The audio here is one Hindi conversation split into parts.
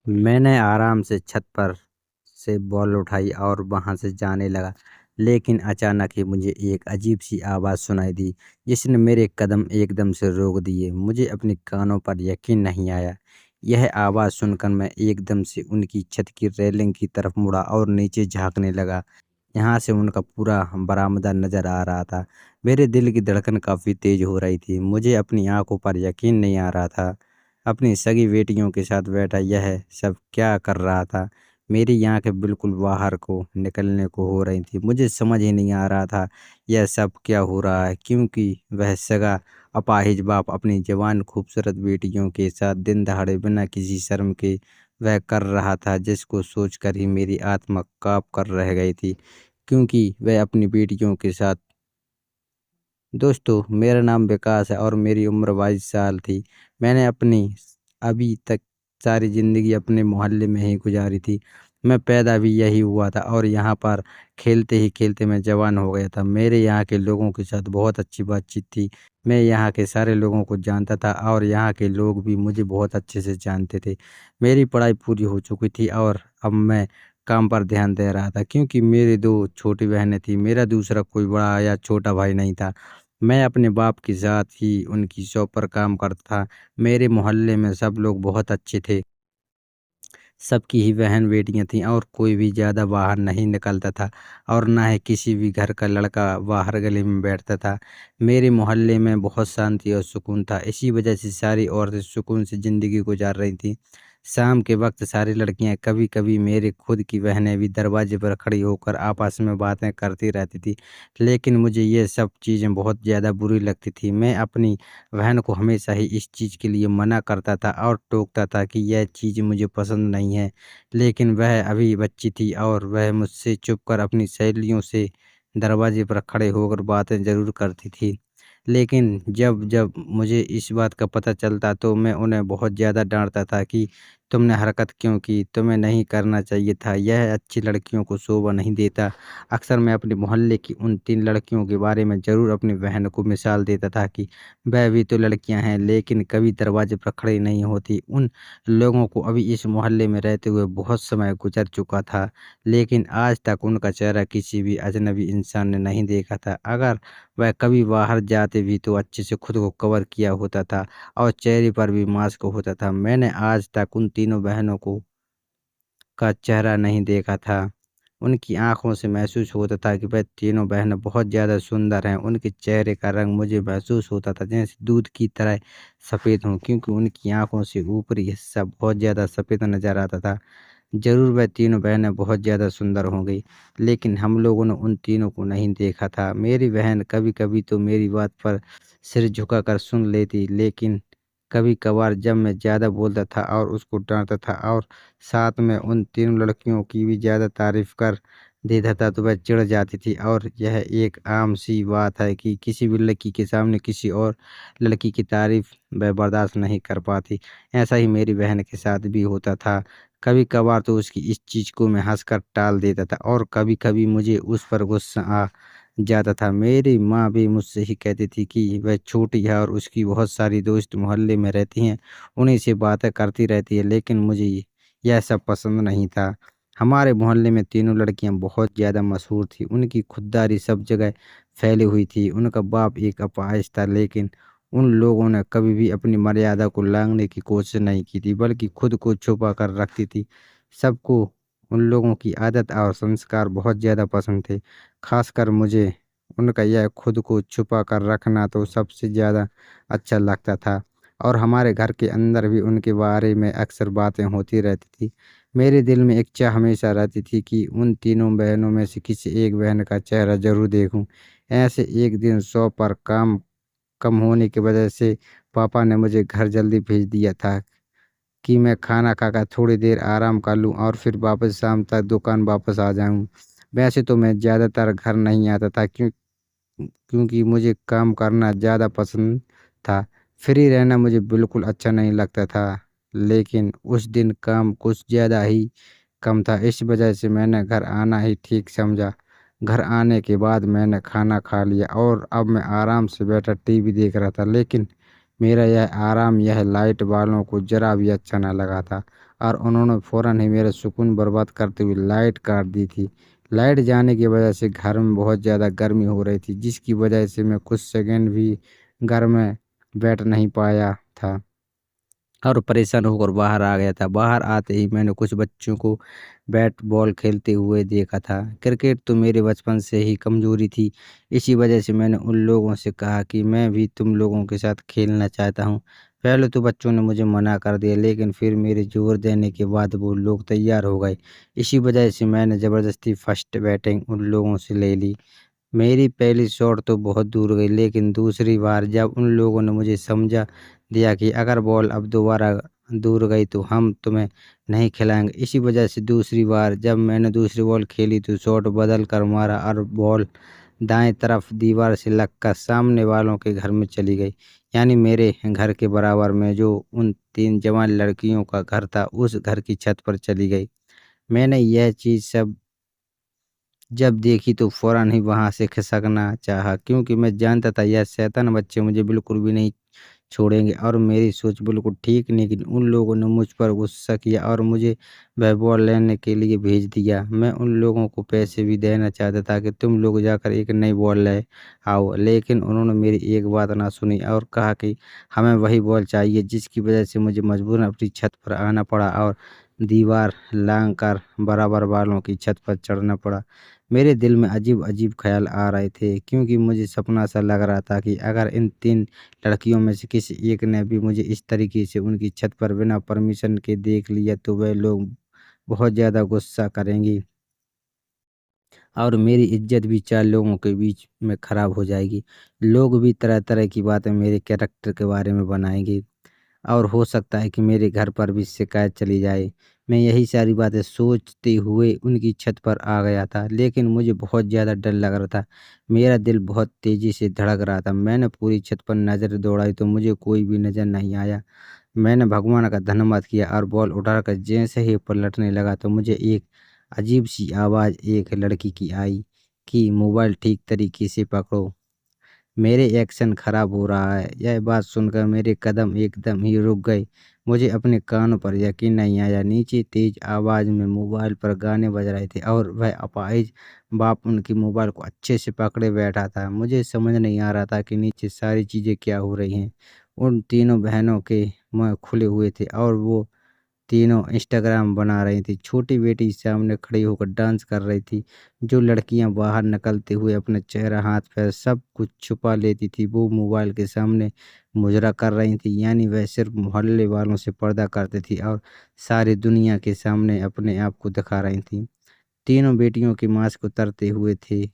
मैंने आराम से छत पर से बॉल उठाई और वहां से जाने लगा, लेकिन अचानक ही मुझे एक अजीब सी आवाज़ सुनाई दी, जिसने मेरे कदम एकदम से रोक दिए। मुझे अपने कानों पर यकीन नहीं आया। यह आवाज़ सुनकर मैं एकदम से उनकी छत की रेलिंग की तरफ मुड़ा और नीचे झांकने लगा। यहाँ से उनका पूरा बरामदा नज़र आ रहा था। मेरे दिल की धड़कन काफ़ी तेज़ हो रही थी। मुझे अपनी आंखों पर यकीन नहीं आ रहा था। अपनी सगी बेटियों के साथ बैठा यह सब क्या कर रहा था। मेरी आंखें बिल्कुल बाहर को निकलने को हो रही थी। मुझे समझ ही नहीं आ रहा था यह सब क्या हो रहा है, क्योंकि वह सगा अपाहिज बाप अपनी जवान खूबसूरत बेटियों के साथ दिन दहाड़े बिना किसी शर्म के वह कर रहा था, जिसको सोचकर ही मेरी आत्मा काँप कर रह गई थी, क्योंकि वह अपनी बेटियों के साथ। दोस्तों, मेरा नाम विकास है और मेरी उम्र 22 साल थी। मैंने अपनी अभी तक सारी ज़िंदगी अपने मोहल्ले में ही गुजारी थी। मैं पैदा भी यही हुआ था और यहाँ पर खेलते ही खेलते मैं जवान हो गया था। मेरे यहाँ के लोगों के साथ बहुत अच्छी बातचीत थी। मैं यहाँ के सारे लोगों को जानता था और यहाँ के लोग भी मुझे बहुत अच्छे से जानते थे। मेरी पढ़ाई पूरी हो चुकी थी और अब मैं काम पर ध्यान दे रहा था, क्योंकि मेरी 2 छोटी बहनें थीं। मेरा दूसरा कोई बड़ा या छोटा भाई नहीं था। मैं अपने बाप के साथ ही उनकी शॉप पर काम करता था। मेरे मोहल्ले में सब लोग बहुत अच्छे थे। सबकी ही बहन बेटियां थीं और कोई भी ज़्यादा बाहर नहीं निकलता था और ना ही किसी भी घर का लड़का बाहर गली में बैठता था। मेरे मोहल्ले में बहुत शांति और सुकून था। इसी वजह से सारी औरतें सुकून से ज़िंदगी गुजार रही थीं। शाम के वक्त सारी लड़कियां, कभी कभी मेरे खुद की बहनें भी दरवाजे पर खड़ी होकर आपस में बातें करती रहती थी, लेकिन मुझे ये सब चीज़ें बहुत ज़्यादा बुरी लगती थी। मैं अपनी बहन को हमेशा ही इस चीज़ के लिए मना करता था और टोकता था कि यह चीज़ मुझे पसंद नहीं है। लेकिन वह अभी बच्ची थी और वह मुझसे छुपकर अपनी सहेलियों से दरवाजे पर खड़े होकर बातें ज़रूर करती थी। लेकिन जब जब मुझे इस बात का पता चलता तो मैं उन्हें बहुत ज़्यादा डाँटता था कि तुमने हरकत क्यों की? तुम्हें नहीं करना चाहिए था। यह अच्छी लड़कियों को शोभा नहीं देता। अक्सर मैं अपने मोहल्ले की उन 3 लड़कियों के बारे में ज़रूर अपनी बहन को मिसाल देता था कि वह भी तो लड़कियां हैं, लेकिन कभी दरवाजे पर खड़ी नहीं होती। उन लोगों को अभी इस मोहल्ले में रहते हुए बहुत समय गुजर चुका था, लेकिन आज तक उनका चेहरा किसी भी अजनबी इंसान ने नहीं देखा था। अगर वह कभी बाहर जाते भी तो अच्छे से खुद को कवर किया होता था और चेहरे पर भी मास्क होता था। मैंने आज तक उन तीनों बहनों को का चेहरा नहीं देखा था। उनकी आँखों से महसूस होता था कि वह तीनों बहनें बहुत ज़्यादा सुंदर हैं। उनके चेहरे का रंग मुझे महसूस होता था जैसे दूध की तरह सफ़ेद हों, क्योंकि उनकी आँखों से ऊपरी हिस्सा बहुत ज़्यादा सफ़ेद नज़र आता था। ज़रूर वह तीनों बहनें बहुत ज़्यादा सुंदर होंगी, लेकिन हम लोगों ने उन तीनों को नहीं देखा था। मेरी बहन कभी-कभी तो मेरी बात पर सिर झुकाकर सुन लेती, लेकिन कभी-कभार जब मैं ज़्यादा बोलता था और उसको डाँटता था और साथ में उन तीनों लड़कियों की भी ज़्यादा तारीफ़ कर देता था, तो वह चिढ़ जाती थी। और यह एक आम-सी बात है कि किसी भी लड़की के सामने किसी और लड़की की तारीफ़ वह बर्दाश्त नहीं कर पाती। ऐसा ही मेरी बहन के साथ भी होता था। कभी-कभार तो उसकी इस चीज़ को मैं हँसकर टाल देता था और कभी-कभी मुझे उस पर गुस्सा आ जाता था। मेरी माँ भी मुझसे ही कहती थी कि वह छोटी है और उसकी बहुत सारी दोस्त मोहल्ले में रहती हैं, उन्हीं से बातें करती रहती है, लेकिन मुझे यह सब पसंद नहीं था। हमारे मोहल्ले में तीनों लड़कियाँ बहुत ज़्यादा मशहूर थीं, उनकी खुददारी सब जगह फैली हुई थी। उनका बाप एक अपाहिज था, लेकिन उन लोगों ने कभी भी अपनी मर्यादा को लांघने की कोशिश नहीं की थी, बल्कि खुद को छुपा कर रखती थी। सबको उन लोगों की आदत और संस्कार बहुत ज़्यादा पसंद थे। खासकर मुझे उनका यह खुद को छुपा कर रखना तो सबसे ज़्यादा अच्छा लगता था। और हमारे घर के अंदर भी उनके बारे में अक्सर बातें होती रहती थी। मेरे दिल में एक चाह हमेशा रहती थी कि उन तीनों बहनों में से किसी एक बहन का चेहरा ज़रूर देखूं। ऐसे एक दिन शॉप पर काम कम होने की वजह से पापा ने मुझे घर जल्दी भेज दिया था कि मैं खाना खाकर थोड़ी देर आराम कर लूँ और फिर वापस शाम तक दुकान वापस आ जाऊँ। वैसे तो मैं ज़्यादातर घर नहीं आता था, क्योंकि मुझे काम करना ज़्यादा पसंद था। फ्री रहना मुझे बिल्कुल अच्छा नहीं लगता था, लेकिन उस दिन काम कुछ ज़्यादा ही कम था। इस वजह से मैंने घर आना ही ठीक समझा। घर आने के बाद मैंने खाना खा लिया और अब मैं आराम से बैठा टीवी देख रहा था, लेकिन मेरा यह आराम, यह लाइट वालों को ज़रा भी अच्छा न लगा था और उन्होंने फ़ौरन ही मेरा सुकून बर्बाद करते हुए लाइट काट दी थी। लाइट जाने की वजह से घर में बहुत ज़्यादा गर्मी हो रही थी, जिसकी वजह से मैं कुछ सेकंड भी घर में बैठ नहीं पाया था और परेशान होकर बाहर आ गया था। बाहर आते ही मैंने कुछ बच्चों को बैट बॉल खेलते हुए देखा था। क्रिकेट तो मेरे बचपन से ही कमज़ोरी थी, इसी वजह से मैंने उन लोगों से कहा कि मैं भी तुम लोगों के साथ खेलना चाहता हूँ। पहले तो बच्चों ने मुझे मना कर दिया, लेकिन फिर मेरे ज़ोर देने के बाद वो लोग तैयार हो गए। इसी वजह से मैंने ज़बरदस्ती फर्स्ट बैटिंग उन लोगों से ले ली। मेरी पहली शॉट तो बहुत दूर गई, लेकिन दूसरी बार जब उन लोगों ने मुझे समझा दिया कि अगर बॉल अब दोबारा दूर गई तो हम तुम्हें नहीं खिलाएंगे। इसी वजह से दूसरी बार जब मैंने दूसरी बॉल खेली तो शॉट बदल कर मारा और बॉल दाएं तरफ दीवार से लगकर सामने वालों के घर में चली गई। यानी मेरे घर के बराबर में जो उन 3 जवान लड़कियों का घर था, उस घर की छत पर चली गई। मैंने यह चीज़ सब जब देखी तो फ़ौरन ही वहाँ से खिसकना चाहा, क्योंकि मैं जानता था यह शैतान बच्चे मुझे बिल्कुल भी नहीं छोड़ेंगे और मेरी सोच बिल्कुल ठीक नहीं। लेकिन उन लोगों ने मुझ पर गुस्सा किया और मुझे वह बॉल लेने के लिए भेज दिया। मैं उन लोगों को पैसे भी देना चाहता था कि तुम लोग जाकर एक नई बॉल ले आओ, लेकिन उन्होंने मेरी एक बात ना सुनी और कहा कि हमें वही बॉल चाहिए, जिसकी वजह से मुझे मजबूरन अपनी छत पर आना पड़ा और दीवार लांघकर बराबर वालों की छत पर चढ़ना पड़ा। मेरे दिल में अजीब-अजीब ख़्याल आ रहे थे, क्योंकि मुझे सपना सा लग रहा था कि अगर इन 3 लड़कियों में से किसी एक ने भी मुझे इस तरीके से उनकी छत पर बिना परमिशन के देख लिया तो वह लोग बहुत ज़्यादा गुस्सा करेंगी और मेरी इज़्ज़त भी 4 लोगों के बीच में ख़राब हो जाएगी। लोग भी तरह-तरह की बातें मेरे कैरेक्टर के बारे में बनाएँगे और हो सकता है कि मेरे घर पर भी शिकायत चली जाए। मैं यही सारी बातें सोचते हुए उनकी छत पर आ गया था, लेकिन मुझे बहुत ज़्यादा डर लग रहा था। मेरा दिल बहुत तेज़ी से धड़क रहा था। मैंने पूरी छत पर नज़र दौड़ाई तो मुझे कोई भी नज़र नहीं आया। मैंने भगवान का धन्यवाद किया और बॉल उठाकर जैसे ही पलटने लगा तो मुझे एक अजीब-सी आवाज़ एक लड़की की आई कि मोबाइल ठीक तरीके से पकड़ो। मेरे एक्शन खराब हो रहा है। यह बात सुनकर मेरे कदम एकदम ही रुक गए। मुझे अपने कानों पर यकीन नहीं आया। नीचे तेज आवाज़ में मोबाइल पर गाने बज रहे थे और वह अपाहिज बाप उनकी मोबाइल को अच्छे से पकड़े बैठा था। मुझे समझ नहीं आ रहा था कि नीचे सारी चीज़ें क्या हो रही हैं। उन तीनों बहनों के मुँह खुले हुए थे और वो तीनों इंस्टाग्राम बना रही थी। छोटी बेटी सामने खड़ी होकर डांस कर रही थी। जो लड़कियां बाहर निकलते हुए अपना चेहरा, हाथ पैर सब कुछ छुपा लेती थी, वो मोबाइल के सामने मुजरा कर रही थी। यानी वह सिर्फ मोहल्ले वालों से पर्दा करती थी और सारी दुनिया के सामने अपने आप को दिखा रही थी। तीनों बेटियों के मास्क उतरते हुए थे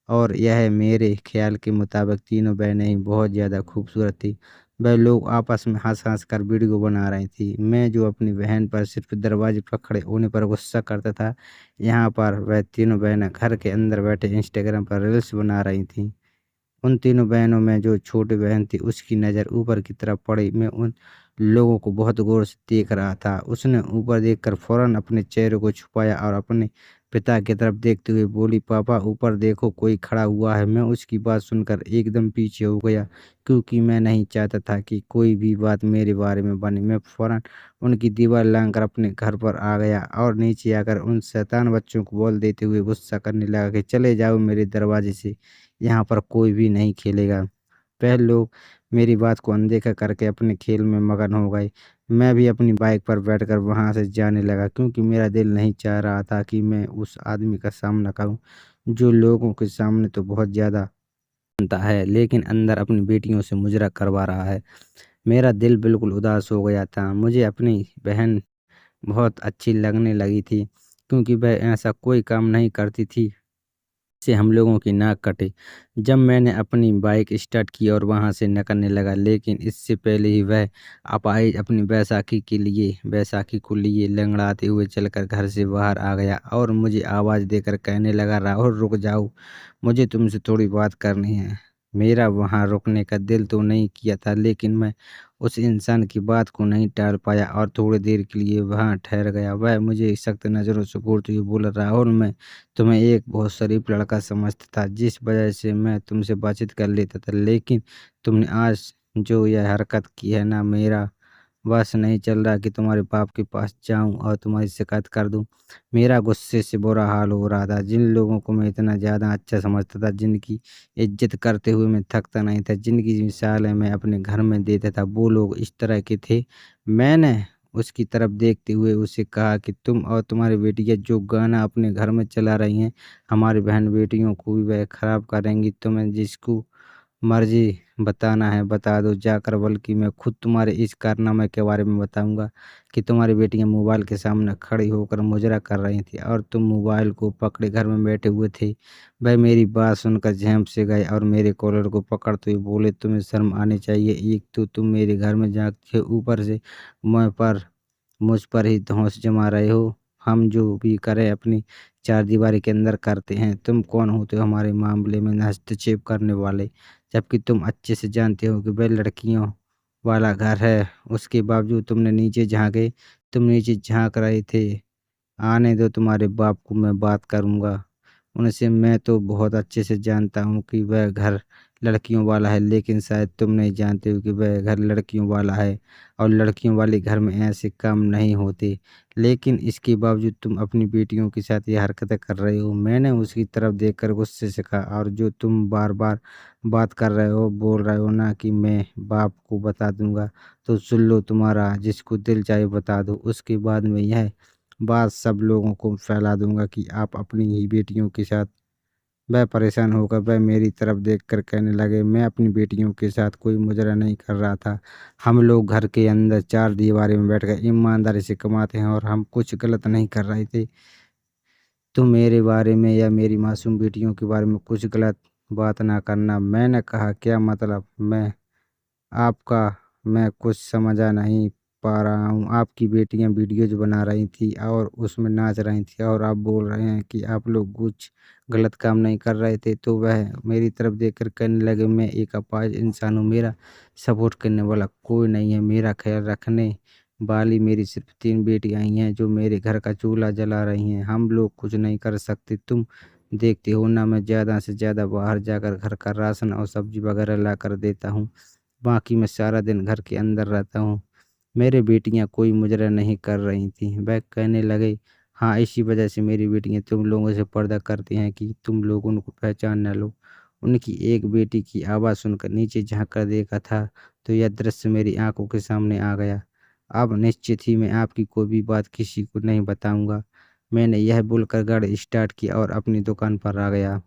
और यह मेरे ख्याल के मुताबिक तीनों बहनें ही बहुत ज़्यादा खूबसूरत थी। वह लोग आपस में हँस-हँस कर वीडियो बना रही थी। मैं जो अपनी बहन पर सिर्फ़ दरवाज़े पर खड़े होने पर गुस्सा करता था, यहाँ पर वह तीनों बहनें घर के अंदर बैठे इंस्टाग्राम पर रील्स बना रही थीं। उन तीनों बहनों में जो छोटी बहन थी उसकी नज़र ऊपर की तरफ पड़ी। मैं उन लोगों को बहुत गौर से देख रहा था। उसने ऊपर देखकर फ़ौरन अपने चेहरे को छुपाया और अपने पिता की तरफ देखते हुए बोली, पापा ऊपर देखो कोई खड़ा हुआ है। मैं उसकी बात सुनकर एकदम पीछे हो गया, क्योंकि मैं नहीं चाहता था कि कोई भी बात मेरे बारे में बने। मैं फ़ौरन उनकी दीवार लांघकर अपने घर पर आ गया और नीचे आकर उन शैतान बच्चों को बोल देते हुए गुस्सा करने लगा कि चले जाओ मेरे दरवाज़े से, यहाँ पर कोई भी नहीं खेलेगा। वह लोग मेरी बात को अनदेखा करके अपने खेल में मगन हो गए। मैं भी अपनी बाइक पर बैठकर वहाँ से जाने लगा, क्योंकि मेरा दिल नहीं चाह रहा था कि मैं उस आदमी का सामना करूँ, जो लोगों के सामने तो बहुत ज़्यादा बनता है, लेकिन अंदर अपनी बेटियों से मुजरा करवा रहा है। मेरा दिल बिल्कुल उदास हो गया था। मुझे अपनी बहन बहुत अच्छी लगने लगी थी, क्योंकि वह ऐसा कोई काम नहीं करती थी से हम लोगों की नाक कटे। जब मैंने अपनी बाइक स्टार्ट की और वहाँ से निकलने लगा, लेकिन इससे पहले ही वह अपाहिज अपनी बैसाखी को लिए लंगड़ाते हुए चलकर घर से बाहर आ गया और मुझे आवाज़ देकर कहने लगा, राहुल रुक जाओ, मुझे तुमसे थोड़ी बात करनी है। मेरा वहाँ रुकने का दिल तो नहीं किया था, लेकिन मैं उस इंसान की बात को नहीं टाल पाया और थोड़ी देर के लिए वहाँ ठहर गया। वह मुझे सख्त नज़रों से घूरते हुए बोला, राहुल मैं तुम्हें एक बहुत शरीफ लड़का समझता था, जिस वजह से मैं तुमसे बातचीत कर लेता था, लेकिन तुमने आज जो यह हरकत की है ना, मेरा बस नहीं चल रहा कि तुम्हारे बाप के पास जाऊं और तुम्हारी शिकायत कर दूं। मेरा गुस्से से बुरा हाल हो रहा था। जिन लोगों को मैं इतना ज़्यादा अच्छा समझता था, जिनकी इज्जत करते हुए मैं थकता नहीं था, जिनकी मिसालें मैं अपने घर में देता था, वो लोग इस तरह के थे। मैंने उसकी तरफ देखते हुए उसे कहा कि तुम और तुम्हारी बेटियां जो गाना अपने घर में चला रही हैं, हमारी बहन बेटियों को भी वह खराब करेंगी। तुम्हें जिसको मर्जी बताना है बता दो जाकर, बल्कि मैं खुद तुम्हारे इस कारनामे के बारे में बताऊंगा कि तुम्हारी बेटियां मोबाइल के सामने खड़ी होकर मुजरा कर रही थी और तुम मोबाइल को पकड़े घर में बैठे हुए थे। वह मेरी बात सुनकर झेंप से गए और मेरे कॉलर को पकड़ते हुए बोले, तुम्हें शर्म आनी चाहिए। एक तो तुम मेरे घर में जाके ऊपर से मैं पर मुझ पर ही धौंस जमा रहे हो। हम जो भी करें अपनी चारदीवारी के अंदर करते हैं। तुम कौन होते हो हमारे मामले में हस्तक्षेप करने वाले? जबकि तुम अच्छे से जानते हो कि वह लड़कियों वाला घर है। उसके बावजूद तुमने नीचे झाँके। तुम नीचे झाँक रहे थे। आने दो, तुम्हारे बाप को मैं बात करूँगा उनसे। मैं तो बहुत अच्छे से जानता हूँ कि वह घर लड़कियों वाला है, लेकिन शायद तुम नहीं जानते हो कि वह घर लड़कियों वाला है और लड़कियों वाले घर में ऐसे काम नहीं होते। लेकिन इसके बावजूद तुम अपनी बेटियों के साथ ये हरकतें कर रहे हो। मैंने उसकी तरफ देखकर गुस्से से कहा, और जो तुम बार-बार बात कर रहे हो, बोल रहे हो ना कि मैं बाप को बता दूँगा, तो सुन लो, तुम्हारा जिसको दिल चाहे बता दो। उसके बाद में यह बात सब लोगों को फैला दूँगा कि आप अपनी ही बेटियों के साथ। वह परेशान होकर वह मेरी तरफ देखकर कहने लगे, मैं अपनी बेटियों के साथ कोई मुजरा नहीं कर रहा था। हम लोग घर के अंदर चार दीवारी में बैठकर ईमानदारी से कमाते हैं और हम कुछ गलत नहीं कर रहे थे। तुम मेरे बारे में या मेरी मासूम बेटियों के बारे में कुछ गलत बात ना करना। मैंने कहा, क्या मतलब? आपका मैं कुछ समझा नहीं पा रहा हूँ। आपकी बेटियां वीडियोज बना रही थी और उसमें नाच रही थी और आप बोल रहे हैं कि आप लोग कुछ गलत काम नहीं कर रहे थे। तो वह मेरी तरफ देखकर कहने लगे, मैं एक अपाहिज इंसान हूँ, मेरा सपोर्ट करने वाला कोई नहीं है। मेरा ख्याल रखने वाली मेरी सिर्फ 3 बेटियां ही हैं जो मेरे घर का चूल्हा जला रही हैं। हम लोग कुछ नहीं कर सकते। तुम देखते हो ना, मैं ज़्यादा से ज़्यादा बाहर जाकर घर का राशन और सब्जी वगैरह ला कर देता हूँ। बाकी मैं सारा दिन घर के अंदर रहता हूँ। मेरी बेटियाँ कोई मुजरा नहीं कर रही थीं। वह कहने लगे, हाँ, इसी वजह से मेरी बेटियाँ तुम लोगों से पर्दा करती हैं कि तुम लोग उनको पहचान न लो। उनकी एक बेटी की आवाज़ सुनकर नीचे झाँक कर देखा था, तो यह दृश्य मेरी आँखों के सामने आ गया। अब निश्चित ही मैं आपकी कोई भी बात किसी को नहीं बताऊँगा। मैंने यह बोलकर गाड़ी स्टार्ट की और अपनी दुकान पर आ गया।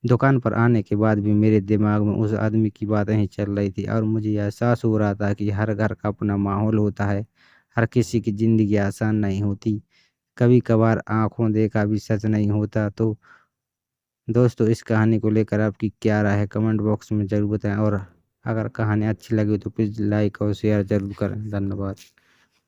दुकान पर आने के बाद भी मेरे दिमाग में उस आदमी की बातें ही चल रही थी और मुझे एहसास हो रहा था कि हर घर का अपना माहौल होता है। हर किसी की ज़िंदगी आसान नहीं होती। कभी-कभार आँखों देखा भी सच नहीं होता। तो दोस्तों, इस कहानी को लेकर आपकी क्या राय है? कमेंट बॉक्स में ज़रूर बताएँ और अगर कहानी अच्छी लगी हो तो प्लीज़ लाइक और शेयर ज़रूर करें। धन्यवाद।